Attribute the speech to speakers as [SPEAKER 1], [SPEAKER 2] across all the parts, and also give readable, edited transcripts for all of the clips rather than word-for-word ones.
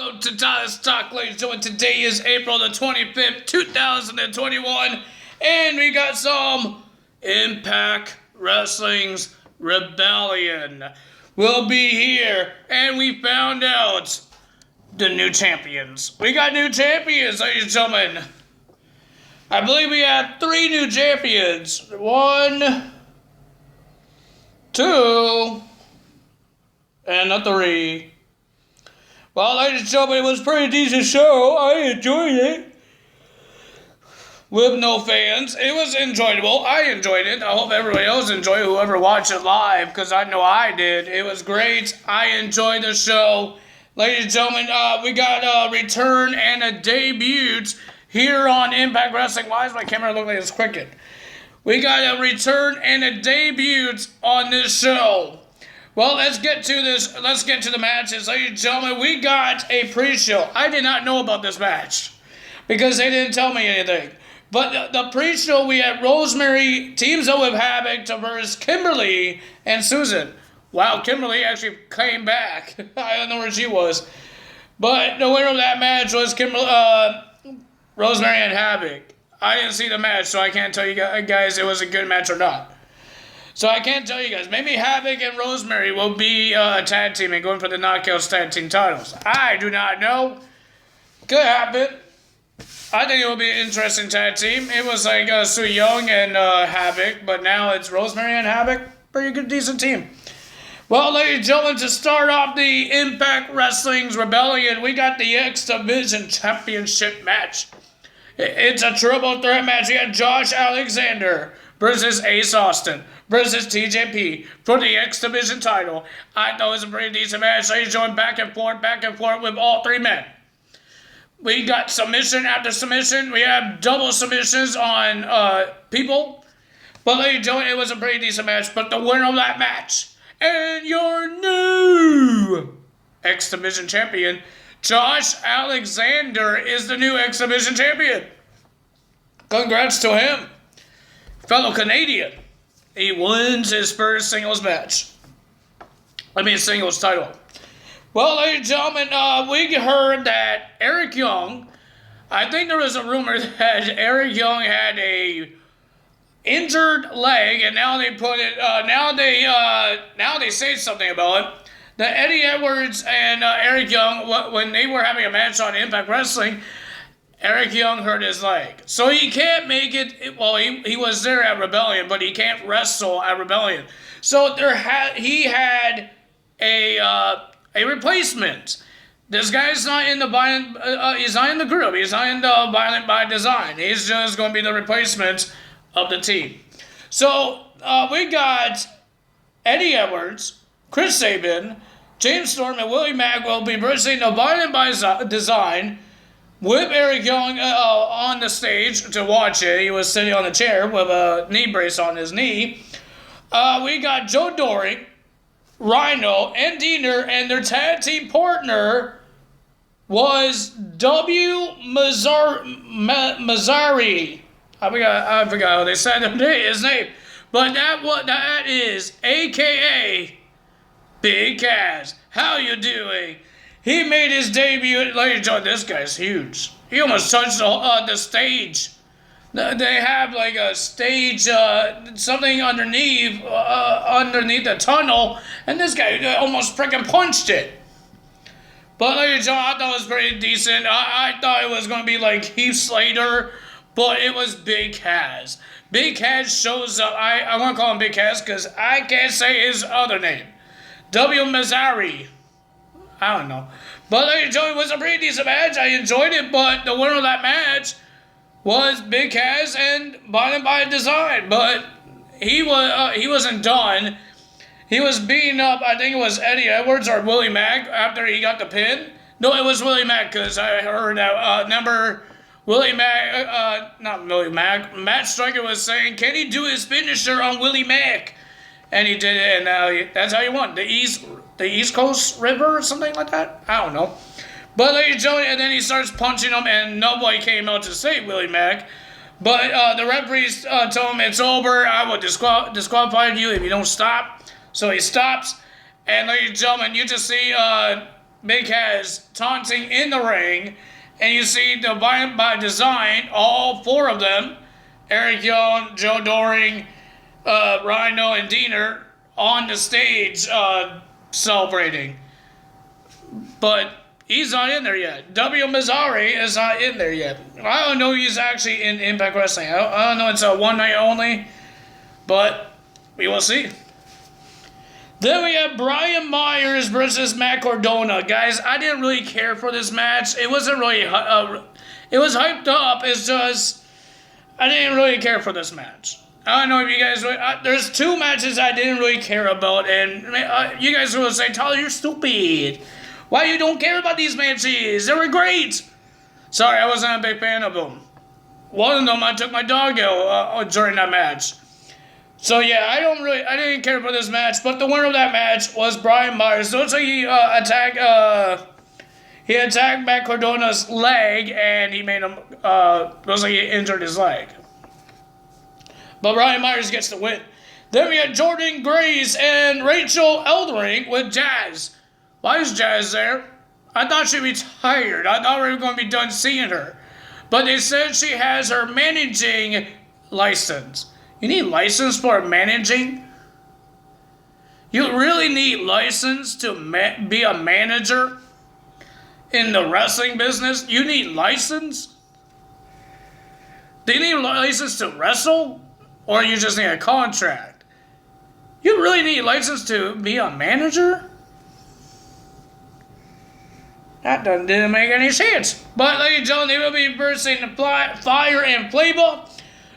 [SPEAKER 1] Welcome to Tyler's Talk, ladies and gentlemen. Today is April the 25th, 2021, and we got some Impact Wrestling's Rebellion. We'll be here, and we found out the new champions. We got new champions, ladies and gentlemen. I believe we have 3 new champions. 1, 2, and a 3. Well, ladies and gentlemen, it was a pretty decent show. I enjoyed it. With no fans. It was enjoyable. I enjoyed it. I hope everybody else enjoyed it, whoever watched it live, because I know I did. It was great. I enjoyed the show. Ladies and gentlemen, we got a return and a debut here on Impact Wrestling. Why does my camera look like it's crooked? We got a return and a debut on this show. Well, let's get to this. Let's get to the matches. Ladies and gentlemen, we got a pre-show. I did not know about this match because they didn't tell me anything. But the pre-show, we had Rosemary teams up with Havoc to versus Kimberly and Susan. Wow, Kimberly actually came back. I don't know where she was. But the winner of that match was Rosemary and Havoc. I didn't see the match, so I can't tell you guys it was a good match or not. So I can't tell you guys. Maybe Havoc and Rosemary will be a tag team and going for the Knockouts tag team titles. I do not know. Could happen. I think it will be an interesting tag team. It was like Su Yung and Havoc, but now it's Rosemary and Havoc. Pretty good, decent team. Well, ladies and gentlemen, to start off the Impact Wrestling's Rebellion, we got the X Division Championship match. It's a triple threat match. We got Josh Alexander versus Ace Austin versus TJP for the X Division title. I thought it was a pretty decent match. Ladies going back and forth with all 3 men. We got submission after submission. We have double submissions on people. But ladies and gentlemen, it was a pretty decent match. But the winner of that match and your new X Division champion, Josh Alexander, is the new X Division champion. Congrats to him. Fellow Canadian. He wins his first singles match. Singles title. Well, ladies and gentlemen, we heard that Eric Young, I think there was a rumor that Eric Young had a injured leg, and now they put it, now they say something about it. That Eddie Edwards and Eric Young, when they were having a match on Impact Wrestling, Eric Young hurt his leg. So he can't make it. Well, he was there at Rebellion, but he can't wrestle at Rebellion. So he had a replacement. This guy's not in the Violent, he's not in the group. He's not in the Violent by Design. He's just going to be the replacement of the team. So we got Eddie Edwards, Chris Sabin, James Storm, and Willie Mack will be versing the Violent by Design with Eric Young on the stage to watch it. He was sitting on a chair with a knee brace on his knee. We got Joe Doring, Rhino, and Diener, and their tag team partner was W. Mazzari. I forgot how they said his name. But that is a.k.a. Big Cass. How you doing? He made his debut. Ladies and gentlemen, this guy's huge. He almost touched the stage. They have like a stage, something underneath the tunnel, and this guy almost freaking punched it. But ladies and gentlemen, I thought it was pretty decent. I thought it was going to be like Heath Slater, but it was Big Cass. Big Cass shows up. I want to call him Big Cass because I can't say his other name. W. Mazzari. I don't know. But ladies and gentlemen, it was a pretty decent match. I enjoyed it, but the winner of that match was Big Cass and Violent by Design. But he wasn't done. He was beating up, I think it was Eddie Edwards or Willie Mack after he got the pin. No, it was Willie Mack because I heard that Willie Mack, not Willie Mack, Matt Striker was saying, can he do his finisher on Willie Mack? And he did it, and that's how he won. The East Coast River or something like that? I don't know. But ladies and gentlemen, and then he starts punching him, and nobody came out to save Willie Mack. But the referees told him, it's over. I will disqualify you if you don't stop. So he stops, and ladies and gentlemen, you just see Big Cass taunting in the ring, and you see the by design, all four of them, Eric Young, Joe Doring, Rhino, and Diener, on the stage celebrating. But he's not in there yet. W. Mazzari is not in there yet. I don't know he's actually in Impact Wrestling. I don't know it's a one night only, but we will see. Then we have Brian Myers versus Matt Cardona. Guys, I didn't really care for this match. It wasn't really... it was hyped up. It's just... I didn't really care for this match. I don't know if you guys... there's two matches I didn't really care about. And you guys will say, Tyler, you're stupid. Why you don't care about these matches? They were great. Sorry, I wasn't a big fan of them. One of them, I took my dog out during that match. So yeah, I didn't care for this match, but the winner of that match was Brian Myers. Looks like he attacked Matt Cardona's leg, and he made him, looks like he injured his leg. But Brian Myers gets the win. Then we had Jordynne Grace and Rachel Ellering with Jazz. Why is Jazz there? I thought she retired. I thought we were going to be done seeing her. But they said she has her managing license. You need license for managing? You really need license to be a manager in the wrestling business? You need license? Do you need a license to wrestle? Or you just need a contract? You really need a license to be a manager? That didn't make any sense. But ladies and gentlemen, they will be versing Fire and Playboy,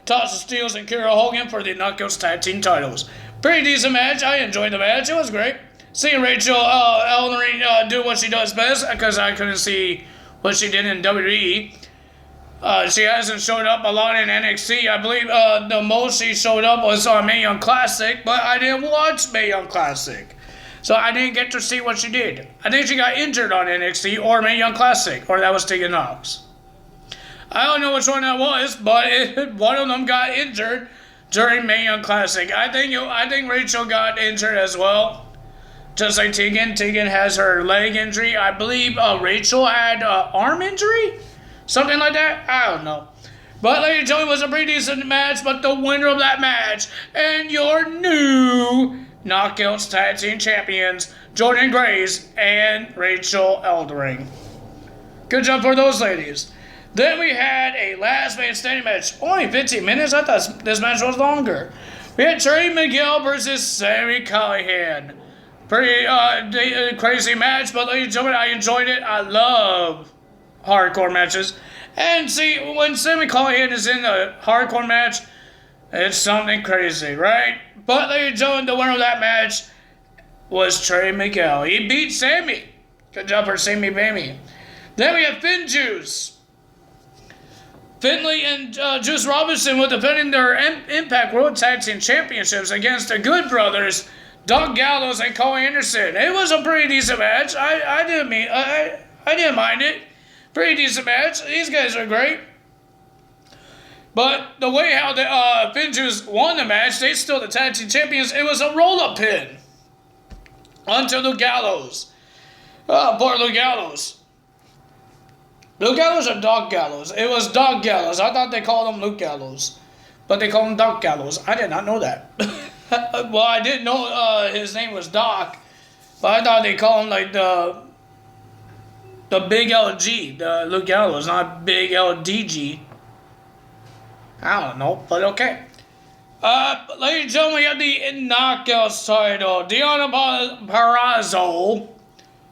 [SPEAKER 1] Tasha Steelz, and Kiera Hogan for the Knockouts Tag Team titles. Pretty decent match. I enjoyed the match. It was great. Seeing Rachel Ellering do what she does best, because I couldn't see what she did in WWE. She hasn't showed up a lot in NXT. I believe the most she showed up was on Mae Young Classic, but I didn't watch Mae Young Classic. So I didn't get to see what she did. I think she got injured on NXT or Mae Young Classic, or that was Tegan Knox. I don't know which one that was, but one of them got injured during Mae Young Classic. I think Rachel got injured as well, just like Tegan. Tegan has her leg injury. I believe Rachel had arm injury, something like that. I don't know. But ladies and gentlemen, it was a pretty decent match. But the winner of that match and your new Knockouts Tag Team Champions, Jordynne Grace and Rachel Ellering. Good job for those ladies. Then we had a last man standing match. Only 15 minutes? I thought this match was longer. We had Trey Miguel versus Sami Callihan. Pretty crazy match, but ladies and gentlemen, I enjoyed it. I love hardcore matches. And see, when Sami Callihan is in a hardcore match, it's something crazy, right? But ladies and gentlemen, the winner of that match was Trey Miguel. He beat Sami. Good job for Sami Bammy. Then we have FinJuice. Finlay and Juice Robinson were defending their Impact World Tag Team Championships against the Good Brothers, Doug Gallows and Cole Anderson. It was a pretty decent match. I didn't mind it. Pretty decent match. These guys are great. But the way how the FinJuice won the match, they still the tag team champions. It was a roll-up pin onto Luke Gallows. Poor Luke Gallows. Luke Gallows or Doc Gallows? It was Doc Gallows. I thought they called him Luke Gallows, but they call him Doc Gallows. I did not know that. Well, I didn't know his name was Doc, but I thought they called him like the Big LG, the Luke Gallows, not Big LDG. I don't know, but okay. Ladies and gentlemen, we have the Knockouts title. Deonna Purrazzo.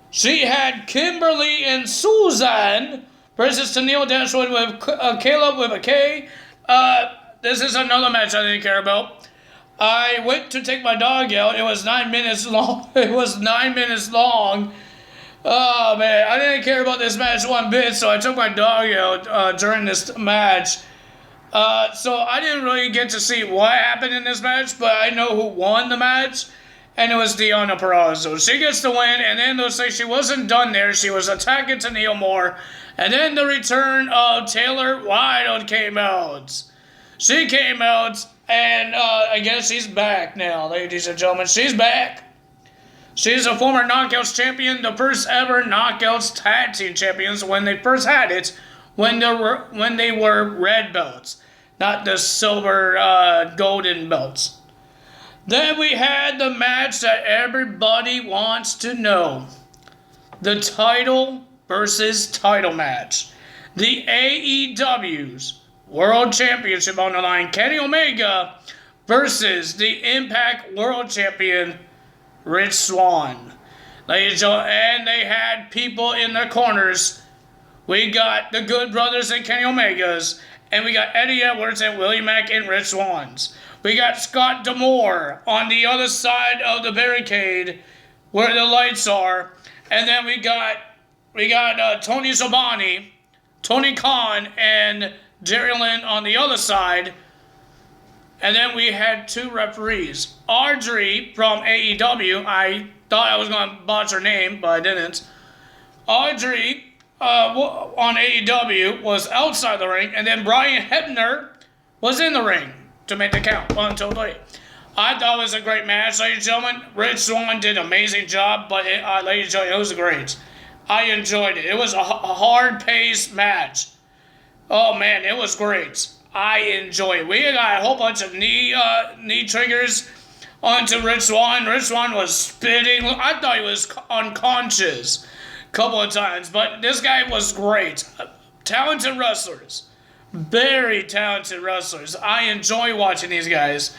[SPEAKER 1] She had Kimberly and Suzanne versus Tennille Dashwood with Caleb with a K. This is another match I didn't care about. I went to take my dog out. It was 9 minutes long. Oh, man. I didn't care about this match one bit, so I took my dog out during this match. So I didn't really get to see what happened in this match, but I know who won the match, and it was Deonna Purrazzo. She gets the win, and then they'll say she wasn't done there. She was attacking Tennille more, and then the return of Taylor Wilde came out. She came out, and I guess she's back now, ladies and gentlemen. She's back. She's a former Knockouts champion, the first ever Knockouts tag team champions when they first had it, when they were red belts, not the silver golden belts. Then we had the match that everybody wants to know. The title versus title match. The AEW's World Championship on the line. Kenny Omega versus the Impact World Champion, Rich Swann. Ladies and gentlemen, and they had people in their corners. We got the Good Brothers and Kenny Omegas, and we got Eddie Edwards and Willie Mack and Rich Swann's. We got Scott D'Amore on the other side of the barricade where the lights are. And then we got Tony Schiavone, Tony Khan, and Jerry Lynn on the other side. And then we had two referees. Audrey from AEW. I thought I was going to botch her name, but I didn't. Audrey on AEW was outside the ring. And then Brian Hebner was in the ring to make the count. 1, 2, 3. I thought it was a great match, ladies and gentlemen. Rich Swann did an amazing job, but ladies and gentlemen, it was great. I enjoyed it. It was a hard-paced match. Oh, man, it was great. I enjoyed it. We got a whole bunch of knee triggers onto Rich Swann. Rich Swann was spitting. I thought he was unconscious a couple of times, but this guy was great. Talented wrestlers. Very talented wrestlers. I enjoy watching these guys.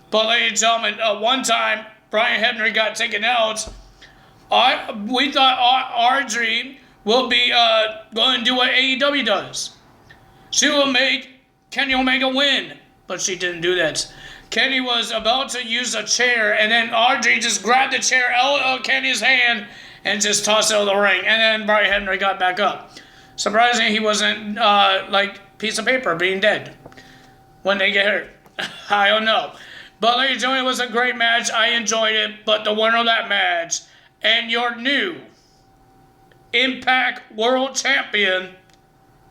[SPEAKER 1] But, ladies and gentlemen, one time, Brian Hebner got taken out. We thought Audrey will be going to do what AEW does. She will make Kenny Omega win. But she didn't do that. Kenny was about to use a chair, and then Audrey just grabbed the chair out of Kenny's hand and just tossed it out of the ring. And then Brian Hebner got back up. Surprisingly, he wasn't piece of paper being dead when they get hurt. I don't know. But ladies and gentlemen, it was a great match. I enjoyed it. But the winner of that match and your new Impact World Champion,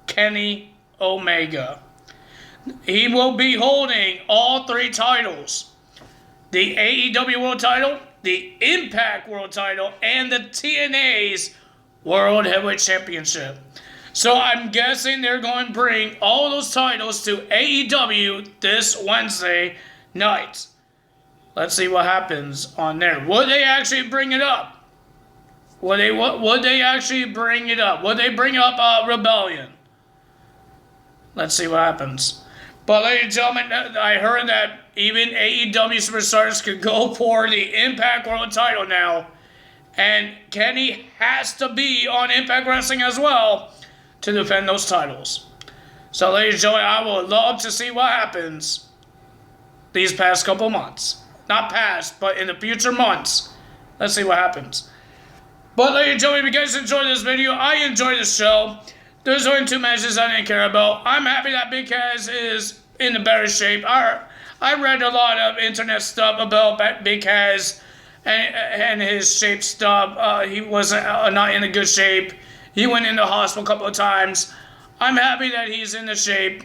[SPEAKER 1] Kenny Omega. He will be holding all 3 titles. The AEW World title, the Impact World title, and the TNA's World Heavyweight Championship. So I'm guessing they're going to bring all those titles to AEW this Wednesday night. Let's see what happens on there. Would they actually bring it up? Would they actually bring it up? Would they bring up Rebellion? Let's see what happens. But ladies and gentlemen, I heard that even AEW superstars could go for the Impact World title now. And Kenny has to be on Impact Wrestling as well to defend those titles. So, ladies and gentlemen, I would love to see what happens these past couple months. Not past, but in the future months. Let's see what happens. But, ladies and gentlemen, if you guys enjoyed this video, I enjoyed the show. There's only 2 matches I didn't care about. I'm happy that Big Cass is in the better shape. I read a lot of internet stuff about Big Cass and his shape stuff. He wasn't not in a good shape. He went into the hospital a couple of times. I'm happy that he's in the shape.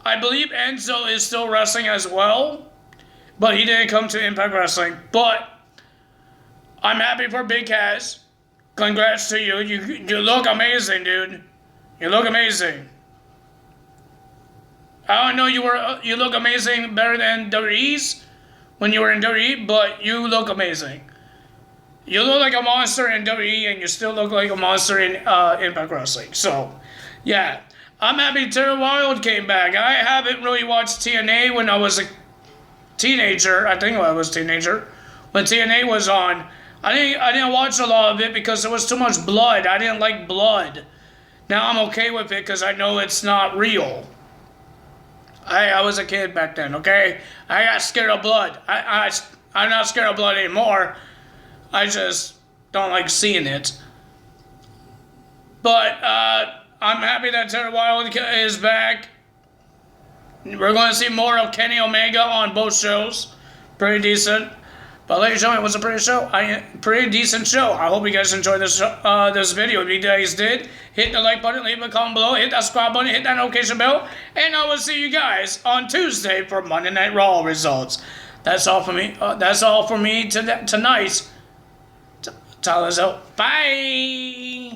[SPEAKER 1] I believe Enzo is still wrestling as well, but he didn't come to Impact Wrestling. But I'm happy for Big Cass. Congrats to you. You look amazing, dude. You look amazing. I don't know you look amazing better than WWE's when you were in WWE, but you look amazing. You look like a monster in WWE, and you still look like a monster in Impact Wrestling. So, yeah. I'm happy Terry Wilde came back. I haven't really watched TNA when I was a teenager. I think I was a teenager. When TNA was on. I didn't watch a lot of it because there was too much blood. I didn't like blood. Now I'm okay with it because I know it's not real. I was a kid back then, okay? I got scared of blood. I'm not scared of blood anymore. I just don't like seeing it. But I'm happy that Terry Wilde is back. We're going to see more of Kenny Omega on both shows. Pretty decent. But ladies and gentlemen, it was a pretty decent show. I hope you guys enjoyed this video. If you guys did, hit the like button, leave a comment below, hit that subscribe button, hit that notification bell, and I will see you guys on Tuesday for Monday Night Raw results. That's all for me. That's all for me tonight. So, bye!